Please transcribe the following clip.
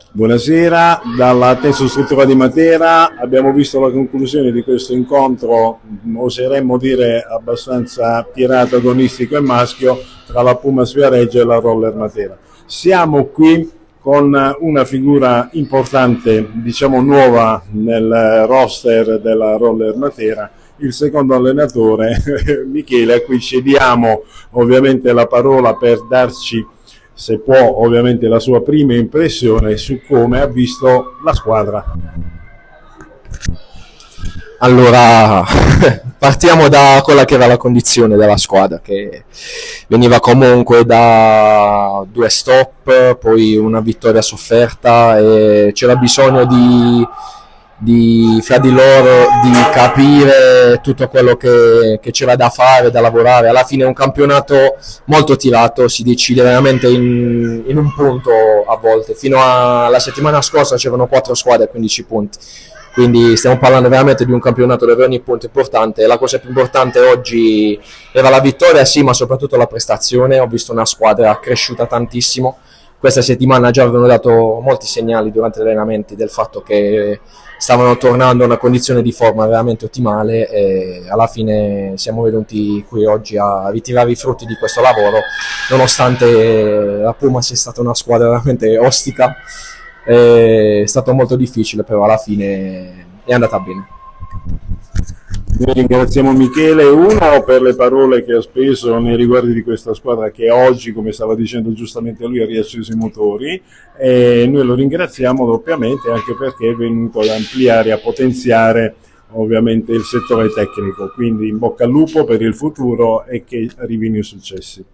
Buonasera, dalla Teso Struttura di Matera abbiamo visto la conclusione di questo incontro, oseremmo dire abbastanza tirato, agonistico e maschio, tra la Puma Viareggio e la Roller Matera. Siamo qui con una figura importante, diciamo nuova nel roster della Roller Matera, il secondo allenatore Michele, a cui cediamo ovviamente la parola per darci, se può, ovviamente la sua prima impressione su come ha visto la squadra. Allora, partiamo da quella che era la condizione della squadra, che veniva comunque da 2 stop, poi una vittoria sofferta, e c'era bisogno fra di loro di capire tutto quello che c'era da fare, da lavorare. Alla fine è un campionato molto tirato, si decide veramente in un punto a volte. Fino alla settimana scorsa c'erano 4 squadre a 15 punti, quindi stiamo parlando veramente di un campionato dove ogni punto è importante. La cosa più importante oggi era la vittoria, sì, ma soprattutto la prestazione. Ho visto una squadra cresciuta tantissimo. Questa settimana già avevano dato molti segnali durante gli allenamenti del fatto che stavano tornando a una condizione di forma veramente ottimale, e alla fine siamo venuti qui oggi a ritirare i frutti di questo lavoro, nonostante la Puma sia stata una squadra veramente ostica. È stato molto difficile, però alla fine è andata bene. Noi ringraziamo Michele, uno, per le parole che ha speso nei riguardi di questa squadra che oggi, come stava dicendo giustamente lui, ha riacceso i motori, e noi lo ringraziamo doppiamente anche perché è venuto ad ampliare, a potenziare ovviamente il settore tecnico. Quindi in bocca al lupo per il futuro e che arrivino i successi.